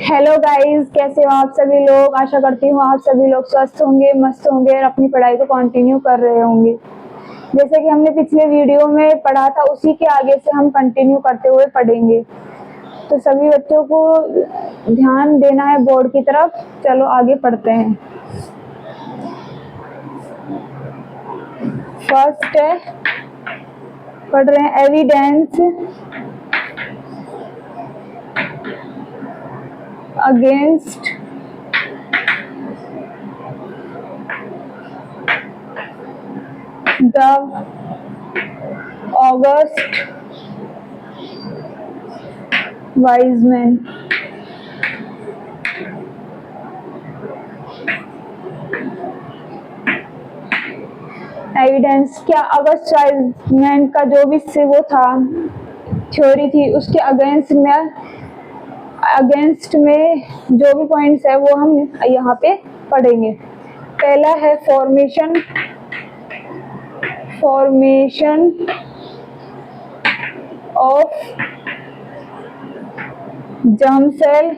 Hello guys, कैसे हो आप सभी लोग। आशा करती हूँ आप सभी लोग स्वस्थ होंगे, मस्त होंगे और अपनी पढ़ाई को कंटिन्यू कर रहे होंगे। जैसे कि हमने पिछले वीडियो में पढ़ा था, उसी के आगे से हम कंटिन्यू करते हुए पढ़ेंगे। तो सभी बच्चों को ध्यान देना है बोर्ड की तरफ। चलो आगे पढ़ते हैं। फर्स्ट है, पढ़ रहे हैं evidence against the August Weismann. Evidence क्या, अगस्त वाइजमैन का जो भी से वो था थ्योरी थी, उसके अगेंस्ट में जो भी पॉइंट्स है वो हम यहाँ पे पढ़ेंगे। पहला है formation of germ cell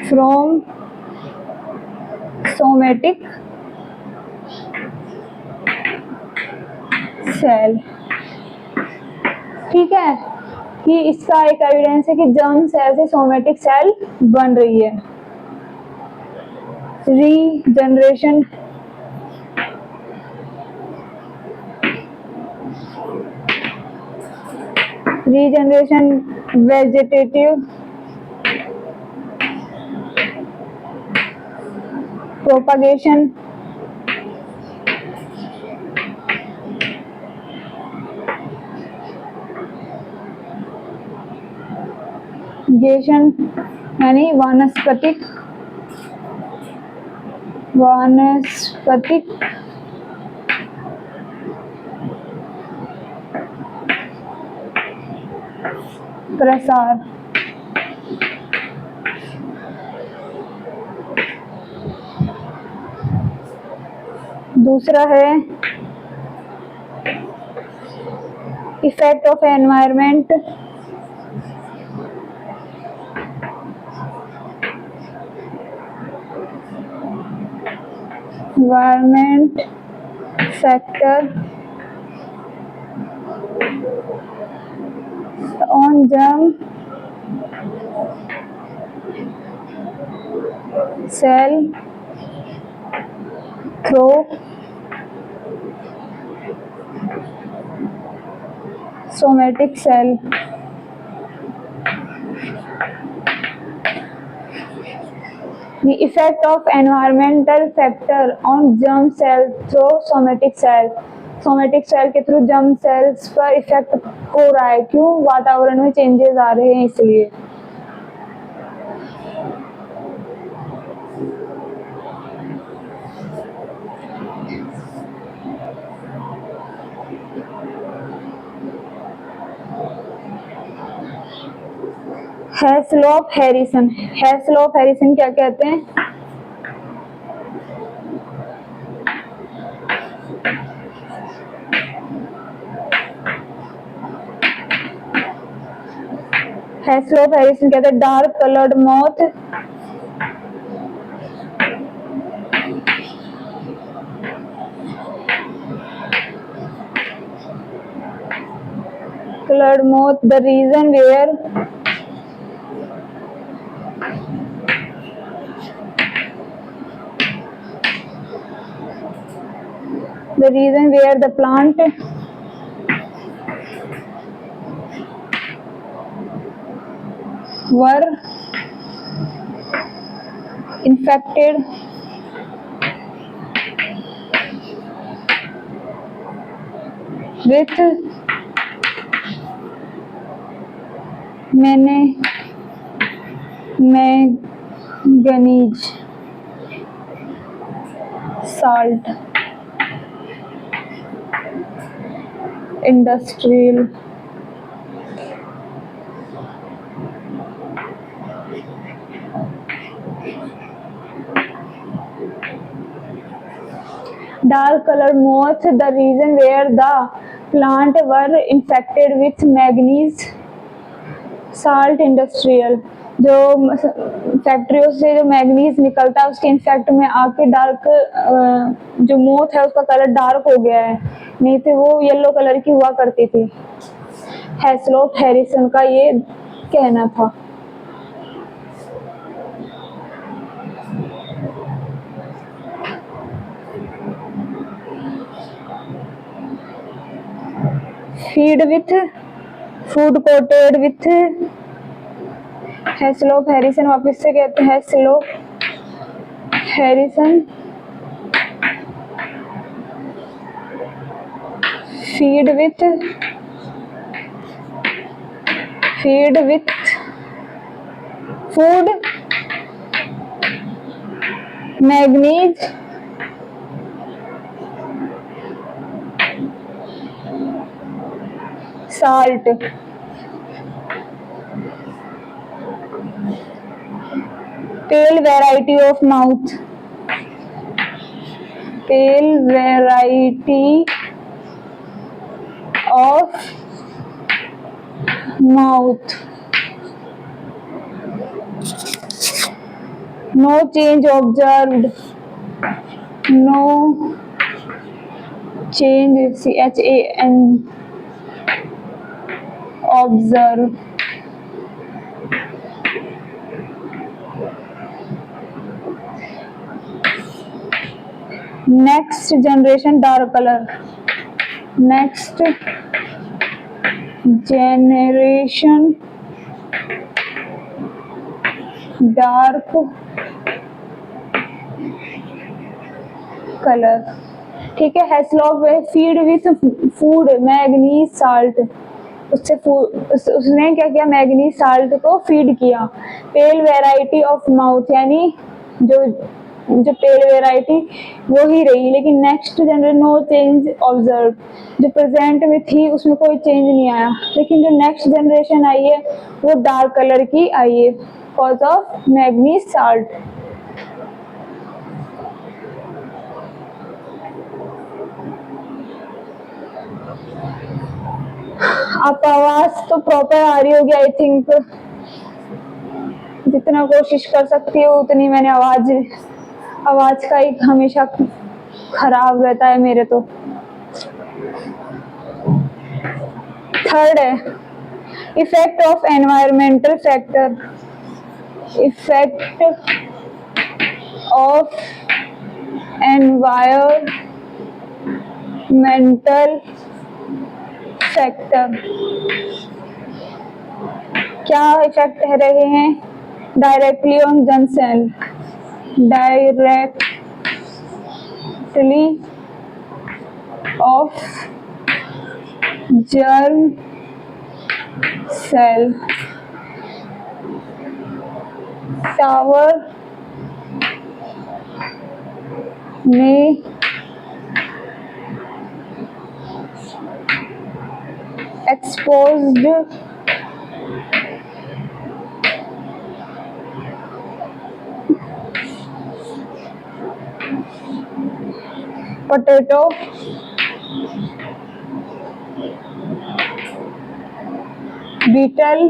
from somatic cell. ठीक है, कि इसका एक एविडेंस है कि जर्म सेल से सोमेटिक सेल बन रही है। रीजनरेशन वेजिटेटिव प्रोपगेशन यानी वानस्पतिक प्रसार। दूसरा है effect of environment factor on germ cell through somatic cell. The effect of environmental factor on germ cell through somatic cell। Somatic cell के थ्रू जर्म सेल्स पर इफेक्ट हो रहा है। क्यों? वातावरण में चेंजेस आ रहे हैं इसलिए। हैसलॉफ हैरिसन क्या कहते हैं? हैसलॉफ हैरिसन कहते हैं dark coloured moth the reason where the plant were infected with manganese salt industrial dark color moth, the region where the plant were infected with manganese salt industrial, जो फैक्ट्रियों से जो मैग्नीज निकलता है उसके इफेक्ट में आके डार्क, जो मोथ है उसका कलर डार्क हो गया है, नहीं तो वो येलो कलर की हुआ करती थी। हेस्लॉप हैरिसन का ये कहना था। Feed with food coated with Heslop Harrison, वापस से कहते हैं Heslop Harrison. Feed with food manganese salt. Pale variety of moth, pale variety of moth, no change observed, no change CHAN observe. Next generation dark colour, next generation dark colour. ठीक है, Heslop feed with food manganese salt, उसने क्या किया, manganese salt को feed किया। पेल variety of mouth, यानी जो पेल variety वो ही रही, लेकिन next generation no change observe, जो प्रेजेंट में थी उसमें कोई चेंज नहीं आया, लेकिन जो नेक्स्ट जनरेशन आई है वो डार्क कलर की आई है कॉज ऑफ मैग्नीज साल्ट। आप आवाज तो प्रॉपर आ रही होगी आई थिंक, जितना कोशिश कर सकती हूँ उतनी मैंने आवाज का ही हमेशा खराब रहता है मेरे तो। थर्ड है effect of environmental factor, effect of environmental factor. क्या इफेक्ट रहे हैं? Directly on germ cell, directly of germ cell, Tower में exposed potato beetle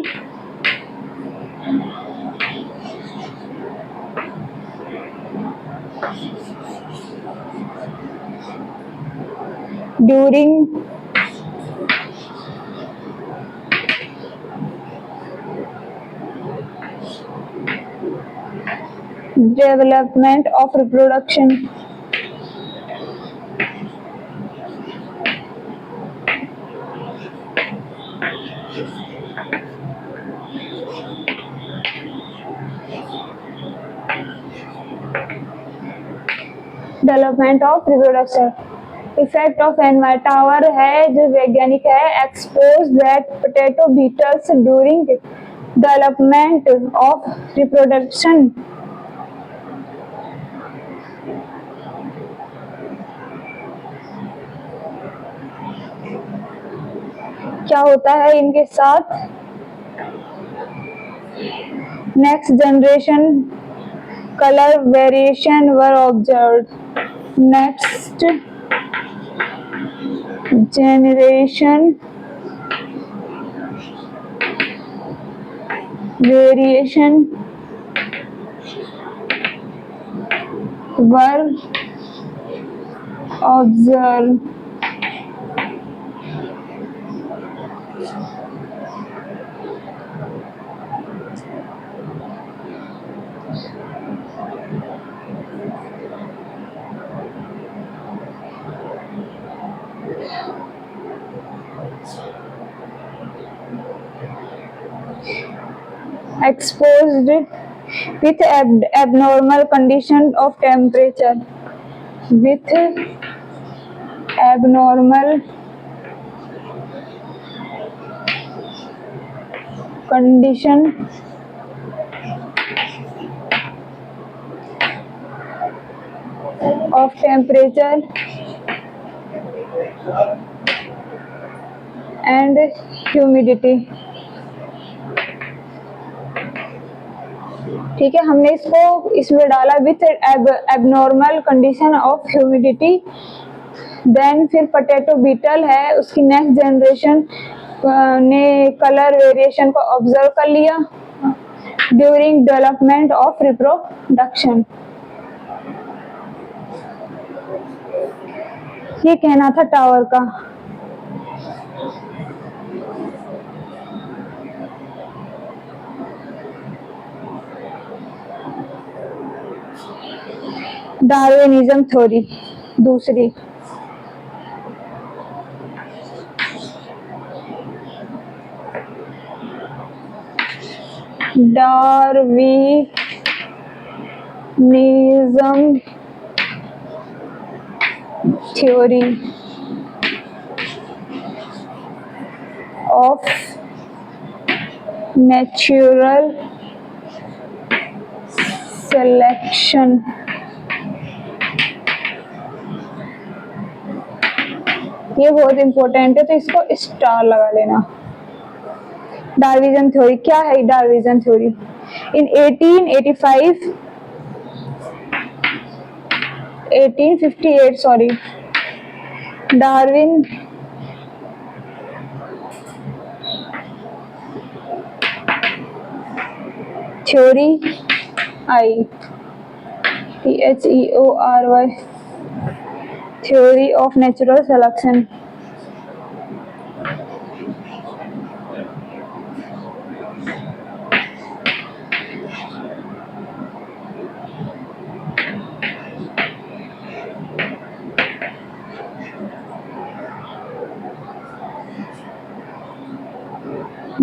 during development of reproduction, development of reproduction. Effect of environment, Tower है जो वैज्ञानिक है, expose that potato beetles during development of reproduction. क्या होता है इनके साथ? Next generation colour variation were observed, next generation variation were observed. Exposed with abnormal condition of temperature, with abnormal condition of temperature and humidity. ठीक है, हमने इसको इसमें डाला with abnormal condition of humidity. Then फिर पोटैटो बीटल है, उसकी next generation ने कलर वेरिएशन को ऑब्जर्व कर लिया ड्यूरिंग डेवलपमेंट ऑफ रिप्रोडक्शन। ये कहना था टावर का। डार्विनिज्म थ्योरी दूसरी, Darwinism theory of natural selection. ये बहुत इंपॉर्टेंट है, तो इसको स्टार लगा लेना। डार्विनिज्म थ्योरी क्या है? Darwinism theory in 1858 sorry, Darwin theory I THEORY theory of natural selection।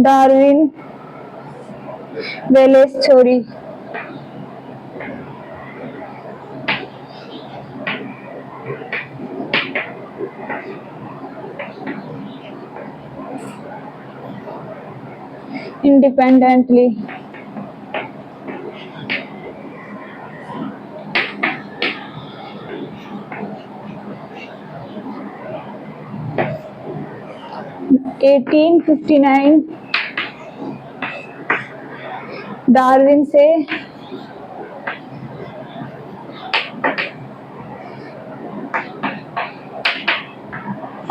Darwin Wallace theory independently। (1859) Darwin से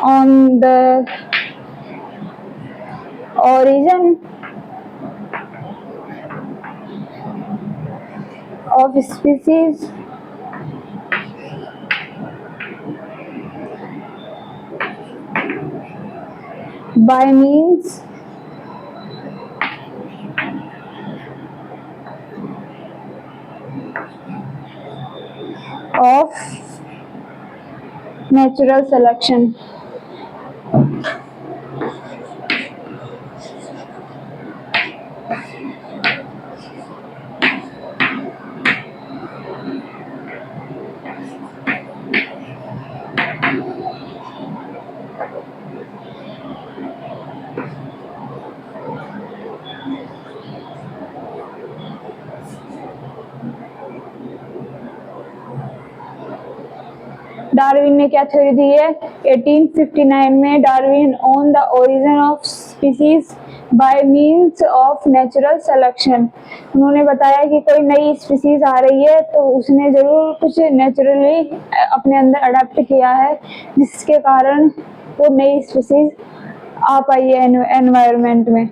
on the origin of species by means of natural selection। Darwin ने क्या theory दी है? 1859 में Darwin on the origin of species by means of natural selection. उन्होंने बताया कि कोई नई स्पीसीज आ रही है तो उसने जरूर कुछ नेचुरली अपने अंदर अडेप्ट किया है, जिसके कारण वो नई स्पीसीज आ पाई है एनवायरनमेंट में।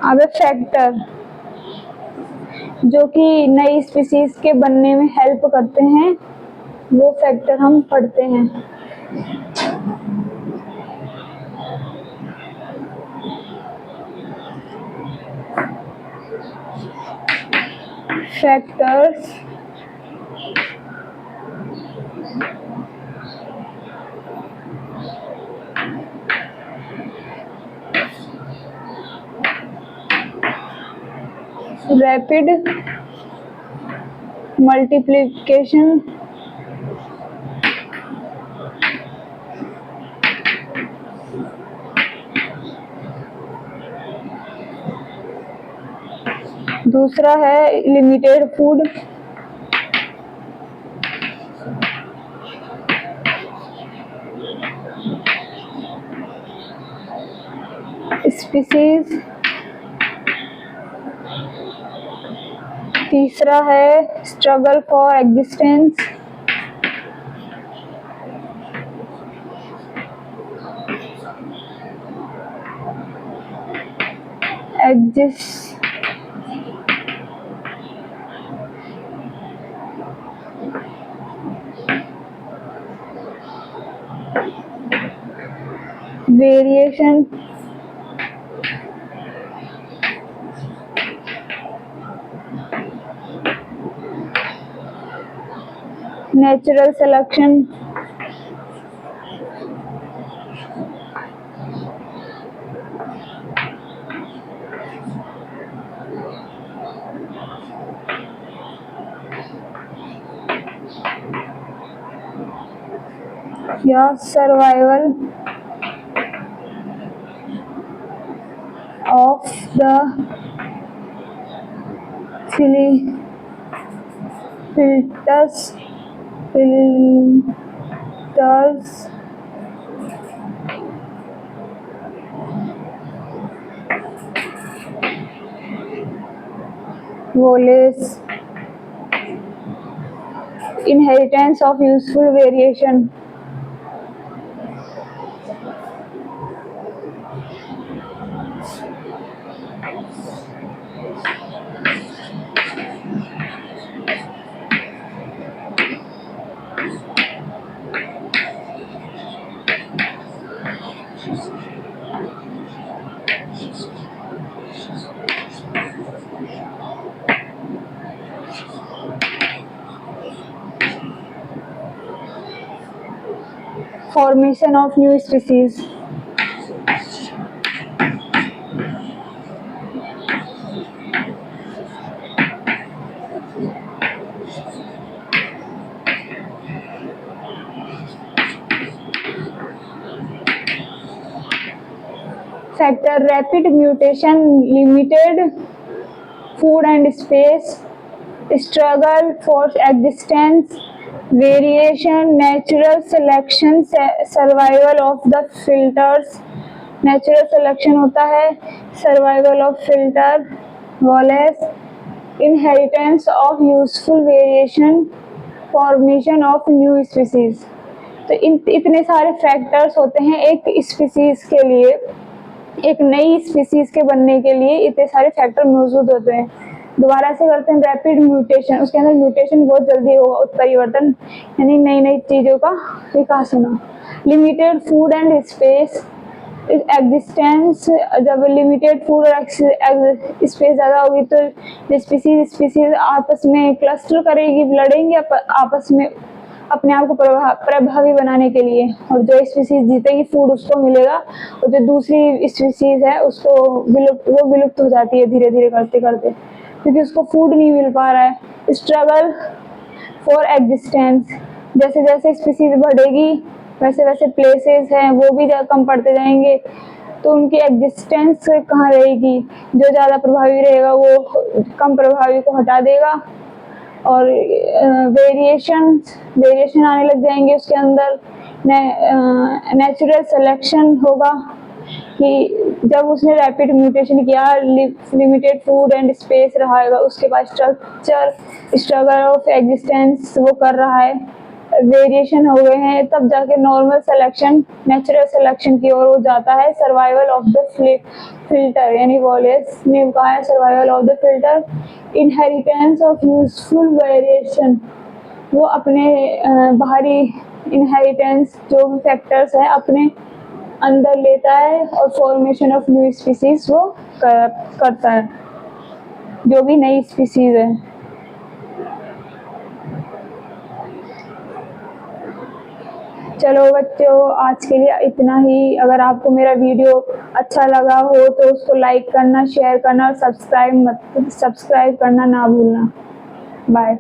अब फैक्टर जो कि नई स्पीसीज के बनने में हेल्प करते हैं, वो फैक्टर हम पढ़ते हैं। फैक्टर्स रैपिड मल्टीप्लिकेशन, दूसरा है लिमिटेड फूड, स्पीसीज, तीसरा है struggle for existence, variation, natural selection, या सर्वाइवल ऑफ द फिल्टर्स Wallace, inheritance of useful variation, formation of new species, factor rapid mutation, limited food and space, struggle for existence, variation, natural selection, survival of the filters, natural selection होता है, survival of filter, Wallace, inheritance of useful variation, formation of new species. तो इतने सारे factors होते हैं एक species के लिए, एक नई स्पीसीज के बनने के लिए इतने सारे फैक्टर मौजूद होते हैं। दोबारा से करते हैं रैपिड म्यूटेशन, उसके अंदर म्यूटेशन बहुत जल्दी होगा, उत्परिवर्तन यानी नई नई चीजों का विकास होना। Limited food and space existence, जब लिमिटेड फूड और स्पेस ज़्यादा होगी तो स्पीसीज आपस में क्लस्टर करेगी, लड़ेंगे आपस में अपने आप को प्रभावी बनाने के लिए, और जो स्पीसीज जीतेगी फूड उसको मिलेगा और जो दूसरी स्पीसीज है उसको विलुप्त हो जाती है धीरे धीरे करते करते, क्योंकि उसको फूड नहीं मिल पा रहा है। स्ट्रगल फॉर एग्जिस्टेंस, जैसे जैसे स्पीसीज बढ़ेगी वैसे वैसे प्लेसेस हैं वो भी कम पड़ते जाएंगे, तो उनकी एग्जिस्टेंस कहाँ रहेगी, जो ज़्यादा प्रभावी रहेगा वो कम प्रभावी को हटा देगा, और वेरिएशन आने लग जाएंगे उसके अंदर। नेचुरल सिलेक्शन होगा कि जब उसने रैपिड म्यूटेशन किया, लिमिटेड फूड एंड स्पेस रहेगा, उसके बाद स्ट्रगल ऑफ एग्जिस्टेंस वो कर रहा है, वेरिएशन हो गए हैं, तब जाके नॉर्मल सिलेक्शन नेचुरल सिलेक्शन की ओर हो जाता है। सर्वाइवल ऑफ द फिल्टर, यानी वॉलेस ने कहा है survival of the filter, inheritance of useful variation, वो अपने बाहरी इनहेरिटेंस जो भी फैक्टर्स है अपने अंदर लेता है और फॉर्मेशन ऑफ न्यू स्पीसीज वो करता है, जो भी नई स्पीसीज है। चलो बच्चों, आज के लिए इतना ही। अगर आपको मेरा वीडियो अच्छा लगा हो तो उसको लाइक करना, शेयर करना और सब्सक्राइब करना ना भूलना। बाय।